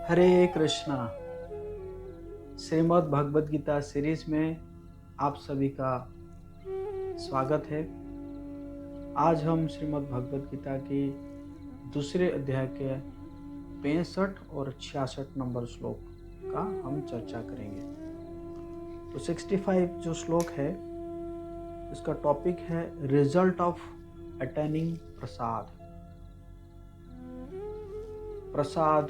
हरे Krishna. Shrimad Bhagavad Gita series में आप सभी का स्वागत है। आज हम श्रीमद् भगवद गीता की दूसरे अध्याय के 65 और 66 नंबर श्लोक का हम चर्चा करेंगे। तो 65 जो श्लोक है इसका टॉपिक है रिजल्ट ऑफ अटेनिंग प्रसाद। प्रसाद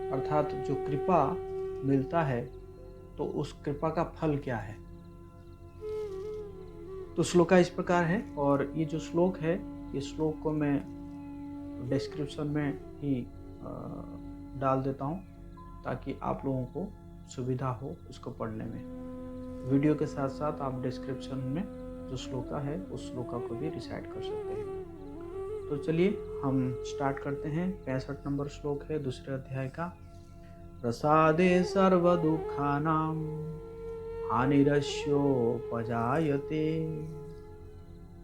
अर्थात जो कृपा मिलता है तो उस कृपा का फल क्या है। तो श्लोक इस प्रकार है और ये जो श्लोक है इस श्लोक को मैं डिस्क्रिप्शन में ही डाल देता हूँ ताकि आप लोगों को सुविधा हो उसको पढ़ने में। वीडियो के साथ साथ आप डिस्क्रिप्शन में जो श्लोका है उस श्लोका को भी रिसाइट कर सकते हैं। तो चलिए हम स्टार्ट करते हैं। 65 नंबर श्लोक है दूसरे अध्याय का। प्रसादे सर्वदुःखानां हानिरस्योपजायते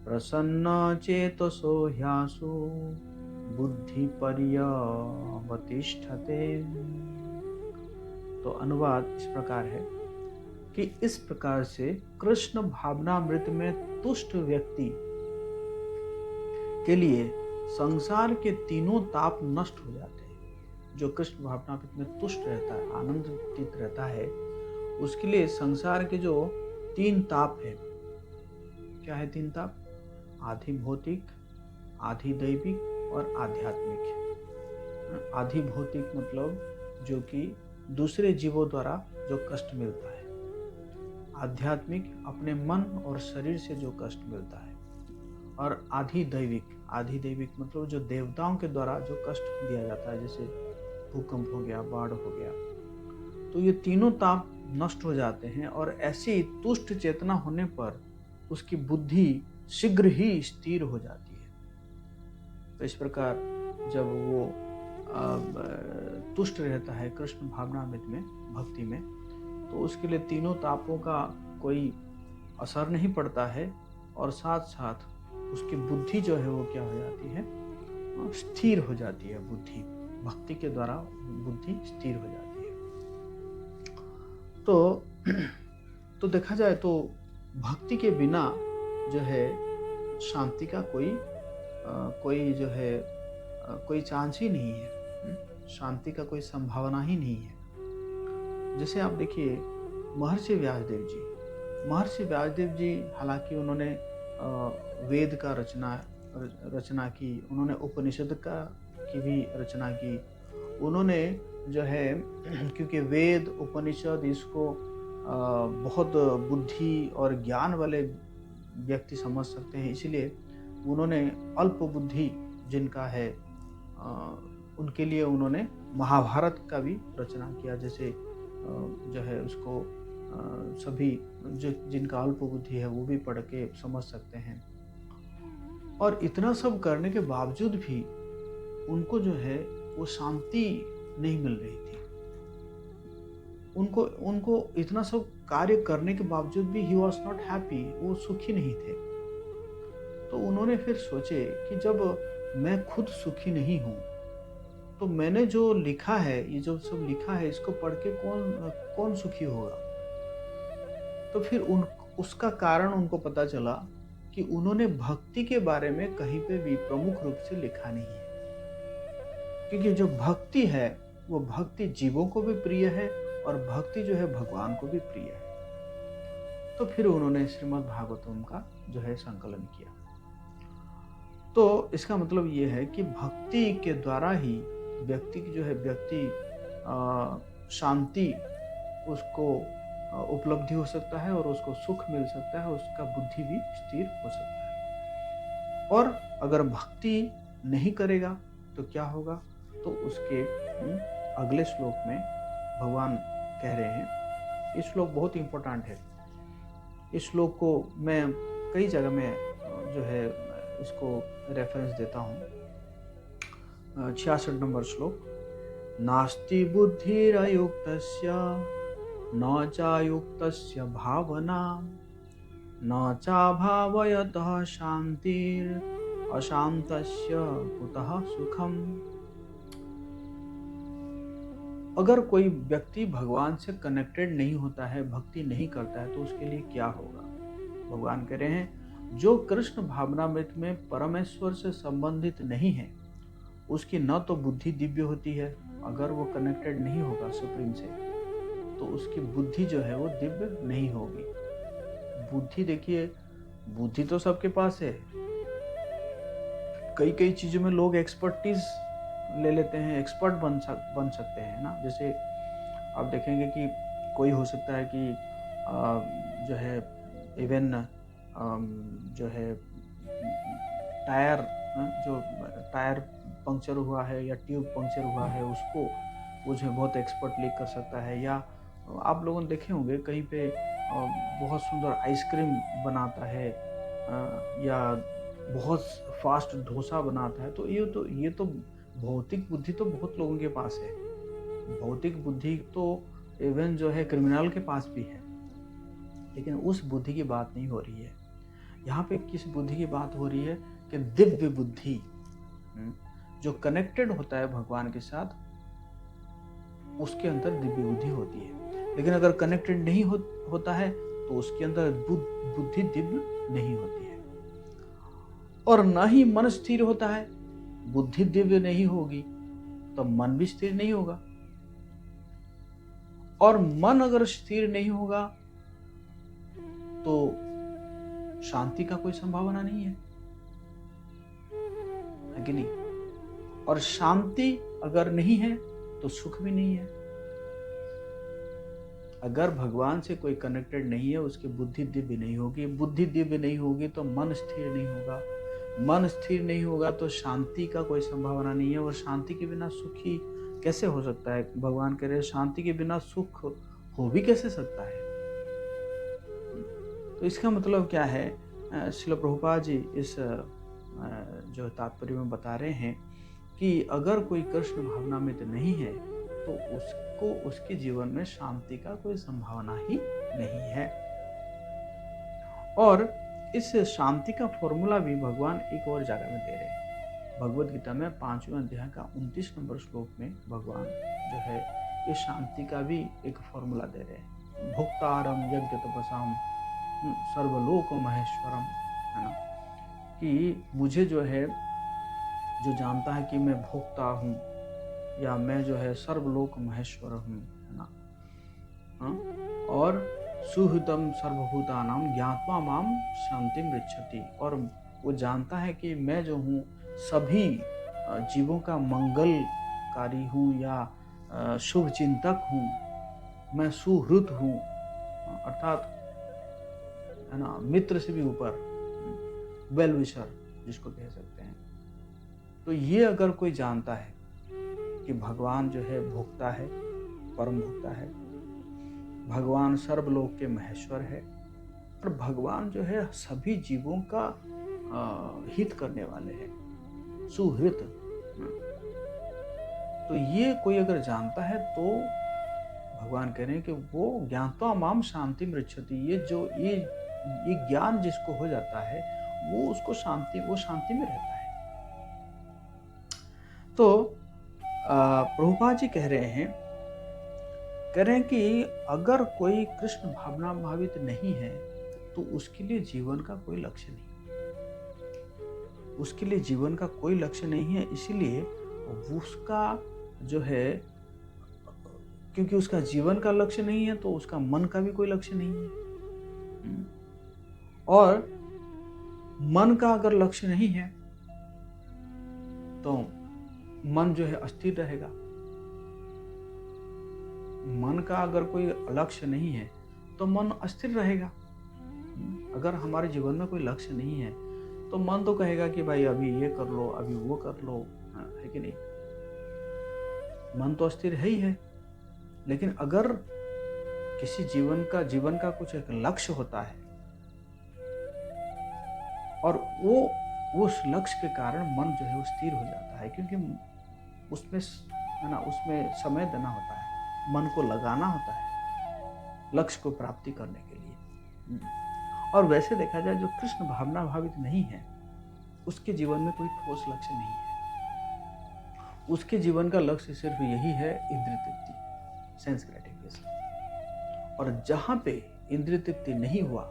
प्रसन्नचेतसो ह्यासु बुद्धिपर्यवतिष्ठते। तो अनुवाद इस प्रकार है कि इस प्रकार से कृष्ण भावनामृत में तुष्ट व्यक्ति के लिए संसार के तीनों ताप नष्ट हो जाते हैं। जो कृष्ण भावनामृत में तुष्ट रहता है, आनंदित रहता है, उसके लिए संसार के जो 3 ताप है। क्या है 3 ताप? आधि भौतिक, आधि दैविक और आध्यात्मिक। आधि भौतिक मतलब जो कि दूसरे जीवों द्वारा जो कष्ट मिलता है। आध्यात्मिक अपने मन और शरीर से जो कष्ट मिलता है। और आधि दैविक मतलब जो देवताओं के द्वारा जो कष्ट दिया जाता है, जैसे भूकंप हो गया, बाढ़ हो गया। तो ये तीनों ताप नष्ट हो जाते हैं और ऐसी तुष्ट चेतना होने पर उसकी बुद्धि शीघ्र ही स्थिर हो जाती है। तो इस प्रकार जब वो तुष्ट रहता है कृष्ण भावनामृत में, भक्ति में, तो उसके लिए तीनों तापों का कोई असर नहीं पड़ता है और साथ साथ उसकी बुद्धि जो है वो क्या हो जाती है? स्थिर हो जाती है। बुद्धि भक्ति के द्वारा बुद्धि स्थिर हो जाती है। तो देखा जाए तो भक्ति के बिना जो है शांति का कोई जो है कोई चांस ही नहीं है। शांति का कोई संभावना ही नहीं है। जैसे आप देखिए महर्षि व्यासदेव जी, हालांकि उन्होंने वेद का रचना की, उन्होंने उपनिषद की भी रचना की। उन्होंने जो है क्योंकि वेद उपनिषद इसको बहुत बुद्धि और ज्ञान वाले व्यक्ति समझ सकते हैं, इसलिए उन्होंने अल्प बुद्धि जिनका है उनके लिए उन्होंने महाभारत का भी रचना किया। जैसे जो है उसको सभी जो जिनका अल्प बुद्धि है वो भी पढ़ के समझ सकते हैं। और इतना सब करने के बावजूद भी उनको जो है वो शांति नहीं मिल रही थी। उनको इतना सब कार्य करने के बावजूद भी ही वॉज नॉट हैप्पी, वो सुखी नहीं थे। तो उन्होंने फिर सोचे कि जब मैं खुद सुखी नहीं हूँ तो मैंने जो लिखा है, ये जो सब लिखा है, इसको पढ़ के कौन सुखी होगा। तो फिर उसका कारण उनको पता चला कि उन्होंने भक्ति के बारे में कहीं पे भी प्रमुख रूप से लिखा नहीं है। क्योंकि जो भक्ति है वो भक्ति जीवों को भी प्रिय है और भक्ति जो है भगवान को भी प्रिय है। तो फिर उन्होंने श्रीमद् भागवतम का जो है संकलन किया। तो इसका मतलब ये है कि भक्ति के द्वारा ही व्यक्ति की जो है शांति उसको उपलब्धि हो सकता है और उसको सुख मिल सकता है, उसका बुद्धि भी स्थिर हो सकता है। और अगर भक्ति नहीं करेगा तो क्या होगा? तो उसके अगले श्लोक में भगवान कह रहे हैं, इस श्लोक बहुत इंपॉर्टेंट है। इस श्लोक को मैं कई जगह में जो है इसको रेफरेंस देता हूँ। 66 नंबर श्लोक। नास्ति बुद्धिरयुक्तस्य न चायुक्तस्य भावना न चाभावयतः शांतिर् अशांतस्य कुतः सुखम। अगर कोई व्यक्ति भगवान से कनेक्टेड नहीं होता है, भक्ति नहीं करता है, तो उसके लिए क्या होगा? भगवान कह रहे हैं, जो कृष्ण भावनामृत में परमेश्वर से संबंधित नहीं है, उसकी न तो बुद्धि दिव्य होती है, अगर वो कनेक्टेड नहीं होगा सुप्रीम से, तो उसकी बुद्धि जो है वो दिव्य नहीं होगी। बुद्धि देखिए, बुद्धि तो सबके पास है। कई कई चीज़ों में लोग एक्सपर्टीज ले लेते हैं, एक्सपर्ट बन सकते हैं ना। जैसे आप देखेंगे कि कोई हो सकता है कि जो है इवन जो है टायर जो टायर पंक्चर हुआ है या ट्यूब पंक्चर हुआ है, उसको वो जो है बहुत एक्सपर्टली कर सकता है। या आप लोगों ने देखे होंगे कहीं पे बहुत सुंदर आइसक्रीम बनाता है, या बहुत फास्ट डोसा बनाता है। तो ये तो भौतिक बुद्धि तो बहुत लोगों के पास है। भौतिक बुद्धि तो इवन जो है क्रिमिनल के पास भी है, लेकिन उस बुद्धि की बात नहीं हो रही है। यहाँ पे किस बुद्धि की बात हो रही है कि दिव्य बुद्धि, जो कनेक्टेड होता है भगवान के साथ, उसके अंदर दिव्य बुद्धि होती है। लेकिन अगर कनेक्टेड नहीं होता है तो उसके अंदर बुद्धि दिव्य नहीं होती है। और ना ही मन स्थिर होता है। बुद्धि दिव्य नहीं होगी तो मन भी स्थिर नहीं होगा, और मन अगर स्थिर नहीं होगा तो शांति का कोई संभावना नहीं है कि नहीं? और शांति अगर नहीं है तो सुख भी नहीं है। अगर भगवान से कोई कनेक्टेड नहीं है, उसकी बुद्धि दिव्य नहीं होगी। बुद्धि दिव्य नहीं होगी तो मन स्थिर नहीं होगा। मन स्थिर नहीं होगा तो शांति का कोई संभावना नहीं है। और शांति के बिना सुखी कैसे हो सकता है? भगवान कह रहे हैं, शांति के बिना सुख हो भी कैसे सकता है? तो इसका मतलब क्या है? श्रील प्रभुपाद जी इस जो तात्पर्य में बता रहे हैं कि अगर कोई कृष्ण भावना में तो नहीं है, तो उसको उसके जीवन में शांति का कोई संभावना ही नहीं है। और इस शांति का फॉर्मूला भी भगवान एक और जगह में दे रहे हैं। भगवद गीता में 5वें अध्याय का 29 नंबर श्लोक में भगवान जो है ये शांति का भी एक फॉर्मूला दे रहे हैं। भोक्तारम यज्ञ तपसाम सर्वलोक महेश्वरम, है ना, कि मुझे जो है, जो जानता है कि मैं भोक्ता हूँ या मैं जो है सर्वलोक महेश्वर हूँ, है ना, और सुहृतम सर्वभूतानाम ज्ञात्वा माम शांतिम पृच्छति, और वो जानता है कि मैं जो हूँ सभी जीवों का मंगलकारी हूँ या शुभ चिंतक हूँ, मैं सुहृत हूँ, अर्थात है ना, मित्र से भी ऊपर, वेल विशर जिसको कह सकते हैं। तो ये अगर कोई जानता है कि भगवान जो है भोक्ता है, परम भोक्ता है, भगवान सर्वलोक के महेश्वर है, और भगवान जो है सभी जीवों का हित करने वाले हैं, सुहृत, तो ये कोई अगर जानता है तो भगवान कह रहे हैं कि वो ज्ञात्वा माम शांति पृच्छति, ये ज्ञान जिसको हो जाता है वो शांति में रहता है। तो प्रभुपाद जी कह रहे हैं कि अगर कोई कृष्ण भावना भावित नहीं है तो उसके लिए जीवन का कोई लक्ष्य नहीं, उसके लिए जीवन का कोई लक्ष्य नहीं है। इसीलिए उसका जो है, क्योंकि उसका जीवन का लक्ष्य नहीं है तो उसका मन का भी कोई लक्ष्य नहीं है। और मन का अगर लक्ष्य नहीं है तो मन जो है अस्थिर रहेगा। मन का अगर कोई लक्ष्य नहीं है तो मन अस्थिर रहेगा। अगर हमारे जीवन में कोई लक्ष्य नहीं है तो मन तो कहेगा कि भाई अभी ये कर लो, अभी वो कर लो, है कि नहीं? मन तो अस्थिर है ही है। लेकिन अगर किसी जीवन का कुछ एक लक्ष्य होता है और वो उस लक्ष्य के कारण मन जो है वो स्थिर हो जाता है, क्योंकि उसमें, है ना, उसमें समय देना होता है, मन को लगाना होता है लक्ष्य को प्राप्ति करने के लिए। और वैसे देखा जाए जो कृष्ण भावना भावित नहीं है उसके जीवन में कोई ठोस लक्ष्य नहीं है। उसके जीवन का लक्ष्य सिर्फ यही है, इंद्रिय तृप्ति। Sense gratification. और जहाँ पे इंद्रिय तृप्ति नहीं हुआ,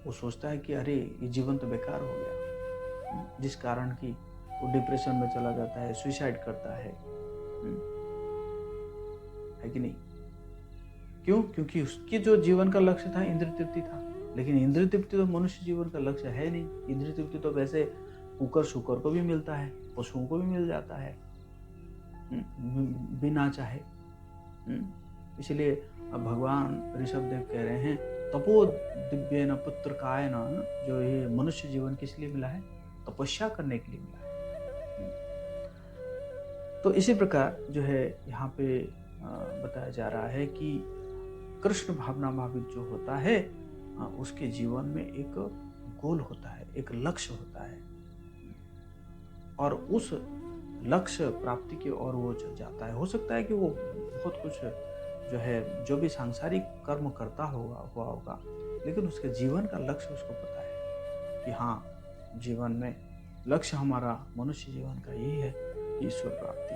वो सोचता है कि अरे ये जीवन तो बेकार हो गया, जिस कारण कि वो डिप्रेशन में चला जाता है, सुसाइड करता है कि नहीं? क्यों? क्योंकि उसके जो जीवन का लक्ष्य था इंद्रिय तृप्ति था, लेकिन इंद्रिय तृप्ति तो मनुष्य जीवन का लक्ष्य है नहीं। इंद्रिय तृप्ति तो वैसे कुकर शुकर को भी मिलता है, पशुओं को भी मिल जाता है बिना चाहे। इसलिए अब भगवान ऋषभदेव कह रहे हैं तपो दिव्य न पुत्र काय न, जो ये मनुष्य जीवन किस लिए मिला है? तपस्या करने के लिए मिला है। तो इसी प्रकार जो है यहाँ पे बताया जा रहा है कि कृष्ण भावना भावित जो होता है उसके जीवन में एक गोल होता है, एक लक्ष्य होता है, और उस लक्ष्य प्राप्ति की ओर वो जाता है। हो सकता है कि वो बहुत कुछ जो है, जो भी सांसारिक कर्म करता होगा, लेकिन उसके जीवन का लक्ष्य उसको पता है कि हाँ, जीवन में लक्ष्य हमारा मनुष्य जीवन का यही है, ईश्वर प्राप्ति।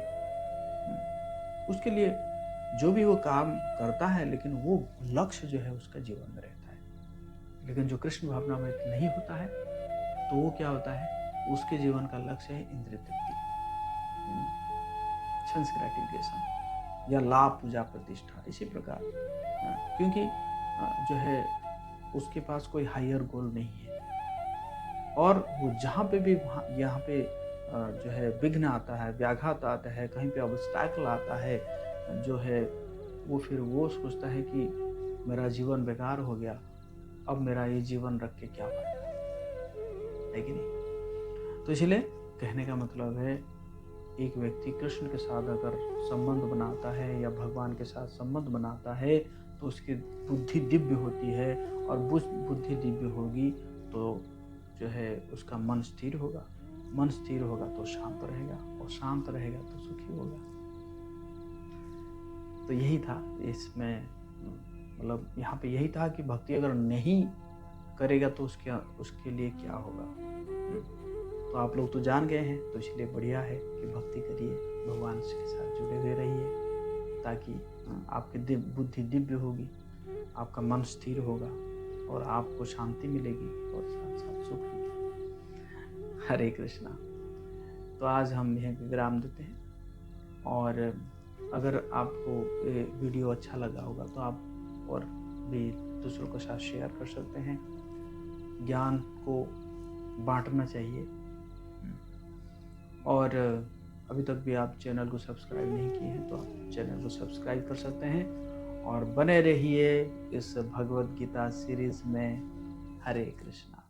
उसके लिए जो भी वो काम करता है, लेकिन वो लक्ष्य जो है उसका जीवन में रहता है। लेकिन जो कृष्ण भावना में नहीं होता है, तो वो क्या होता है? उसके जीवन का लक्ष्य है इंद्रिय तृप्ति, सेंस ग्रेटिफिकेशन या लाभ, पूजा, प्रतिष्ठा, इसी प्रकार। क्योंकि जो है उसके पास कोई हायर गोल नहीं है, और वो जहाँ पे भी यहाँ पे जो है विघ्न आता है, व्याघात आता है, कहीं पे ऑब्स्टैकल आता है, जो है वो फिर वो सोचता है कि मेरा जीवन बेकार हो गया, अब मेरा ये जीवन रख के क्या फायदा, है कि नहीं? तो इसलिए कहने का मतलब है, एक व्यक्ति कृष्ण के साथ अगर संबंध बनाता है या भगवान के साथ संबंध बनाता है, तो उसकी बुद्धि दिव्य होती है, और बुद्धि दिव्य होगी तो जो है उसका मन स्थिर होगा, मन स्थिर होगा तो शांत रहेगा, और शांत रहेगा तो सुखी होगा। तो यही था इसमें, मतलब यहाँ पे यही था कि भक्ति अगर नहीं करेगा तो उसके लिए क्या होगा। तो आप लोग तो जान गए हैं, तो इसलिए बढ़िया है कि भक्ति करिए, भगवान के साथ जुड़े हुए रहिए, ताकि आपकी बुद्धि दिव्य होगी, आपका मन स्थिर होगा, और आपको शांति मिलेगी, और साथ साथ सुख भी। हरे कृष्णा। तो आज हम यहीं विराम देते हैं, और अगर आपको ये वीडियो अच्छा लगा होगा तो आप और भी दूसरों के साथ शेयर कर सकते हैं। ज्ञान को बांटना चाहिए। और अभी तक भी आप चैनल को सब्सक्राइब नहीं किए हैं तो आप चैनल को सब्सक्राइब कर सकते हैं, और बने रहिए इस भगवद गीता सीरीज में। हरे कृष्णा।